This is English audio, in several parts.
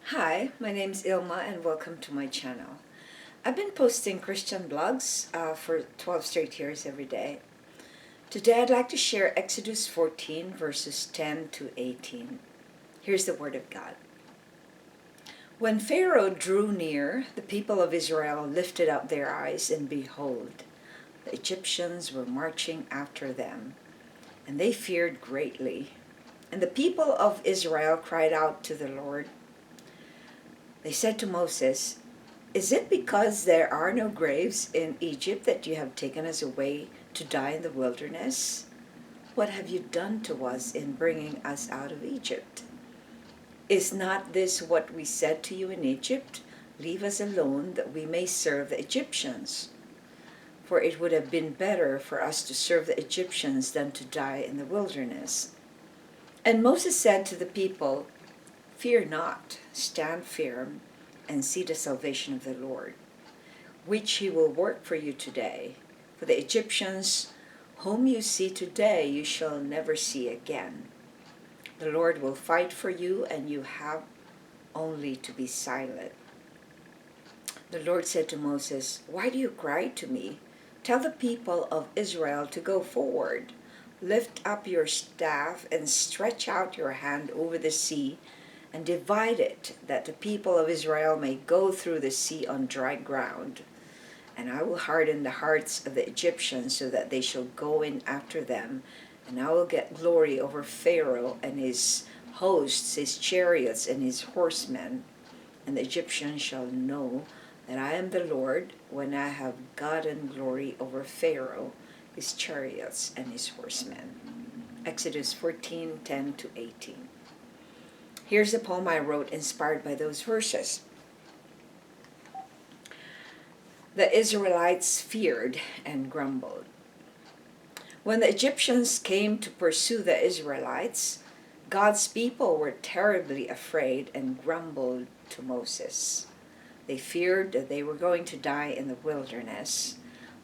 Hi, my name's Ilma and welcome to my channel. I've been posting Christian blogs for 12 straight years every day. Today I'd like to share Exodus 14 verses 10 to 18. Here's the word of God. When Pharaoh drew near, the people of Israel lifted up their eyes, and behold, the Egyptians were marching after them, and they feared greatly. And the people of Israel cried out to the Lord. They said to Moses, "Is it because there are no graves in Egypt that you have taken us away to die in the wilderness? What have you done to us in bringing us out of Egypt? Is not this what we said to you in Egypt? Leave us alone that we may serve the Egyptians. For it would have been better for us to serve the Egyptians than to die in the wilderness." And Moses said to the people, "Fear not, stand firm, and see the salvation of the Lord, which he will work for you today. For the Egyptians whom you see today you shall never see again. The Lord will fight for you, and you have only to be silent." The Lord said to Moses, "Why do you cry to me? Tell the people of Israel to go forward. Lift up your staff and stretch out your hand over the sea and divide it, that the people of Israel may go through the sea on dry ground. And I will harden the hearts of the Egyptians so that they shall go in after them, and I will get glory over Pharaoh and his hosts, his chariots and his horsemen. And the Egyptians shall know that I am the Lord when I have gotten glory over Pharaoh, his chariots and his horsemen." Exodus 14:10 to 18. Here's a poem I wrote inspired by those verses. The Israelites feared and grumbled. When the Egyptians came to pursue the Israelites, God's people were terribly afraid and grumbled to Moses. They feared that they were going to die in the wilderness,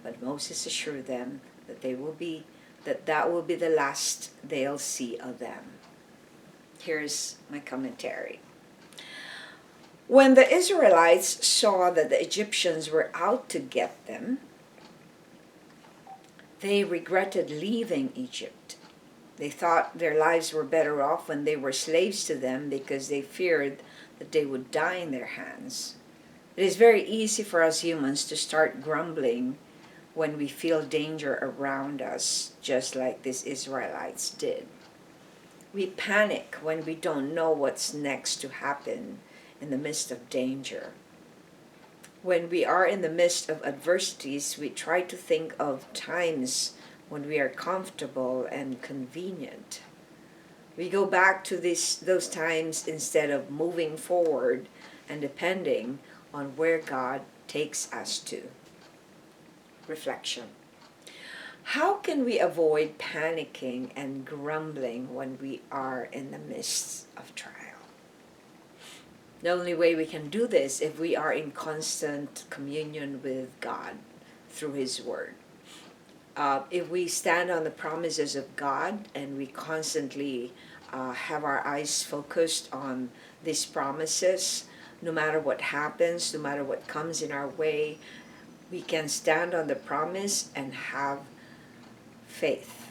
but Moses assured them that that will be the last they'll see of them. Here's my commentary. When the Israelites saw that the Egyptians were out to get them, they regretted leaving Egypt. They thought their lives were better off when they were slaves to them because they feared that they would die in their hands. It is very easy for us humans to start grumbling when we feel danger around us, just like these Israelites did. We panic when we don't know what's next to happen in the midst of danger. When we are in the midst of adversities, we try to think of times when we are comfortable and convenient. We go back to those times instead of moving forward and depending on where God takes us to. Reflection. How can we avoid panicking and grumbling when we are in the midst of trial? The only way we can do this if we are in constant communion with God through His Word. If we stand on the promises of God and we constantly have our eyes focused on these promises, no matter what happens, no matter what comes in our way, we can stand on the promise and have faith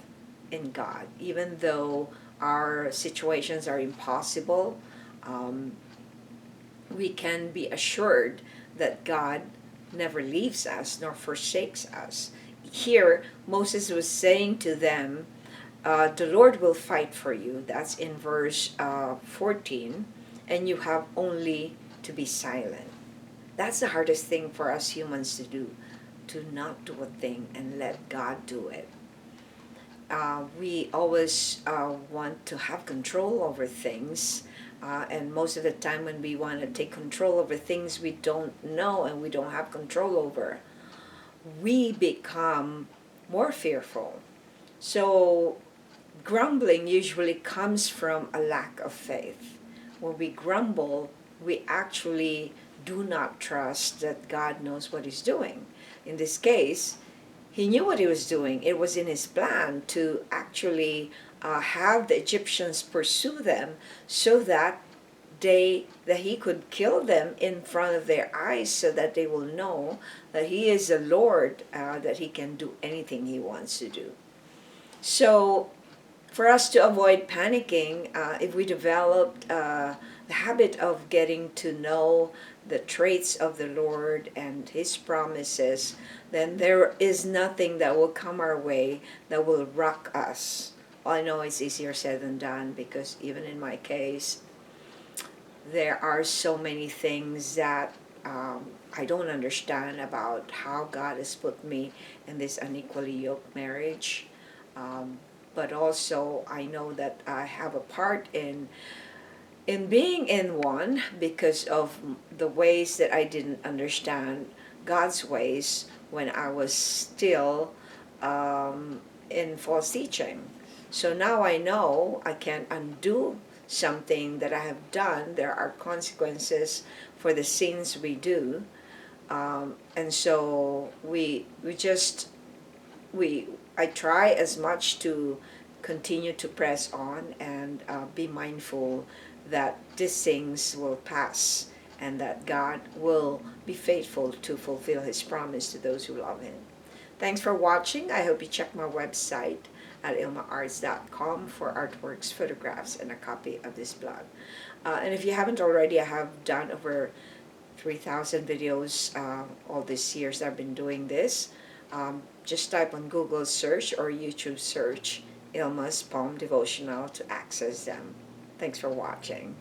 in God. Even though our situations are impossible, we can be assured that God never leaves us nor forsakes us. Here, Moses was saying to them, the Lord will fight for you. That's in verse 14. And you have only to be silent. That's the hardest thing for us humans to do, to not do a thing and let God do it. We always want to have control over things, and most of the time when we want to take control over things we don't know and we don't have control over, we become more fearful. So grumbling usually comes from a lack of faith. When we grumble, we actually do not trust that God knows what He's doing. In this case, He knew what He was doing. It was in His plan to actually have the Egyptians pursue them so that he could kill them in front of their eyes so that they will know that he is the Lord, that he can do anything he wants to do. So for us to avoid panicking, if we developed the habit of getting to know the traits of the Lord and his promises, then there is nothing that will come our way that will rock us. Well, I know it's easier said than done, because even in my case, there are so many things that I don't understand about how God has put me in this unequally yoked marriage. But also I know that I have a part in being in one, because of the ways that I didn't understand God's ways when I was still in false teaching. So now I know I can't undo something that I have done. There are consequences for the sins we do, and so I try as much to continue to press on and be mindful that these things will pass, and that God will be faithful to fulfill his promise to those who love him. Thanks for watching. I hope you check my website at ILMA'S.com for artworks, photographs, and a copy of this blog. And if you haven't already, I have done over 3,000 videos all these years I've been doing this. Just type on Google search or YouTube search ILMA'S Poem Devotional to access them. Thanks for watching.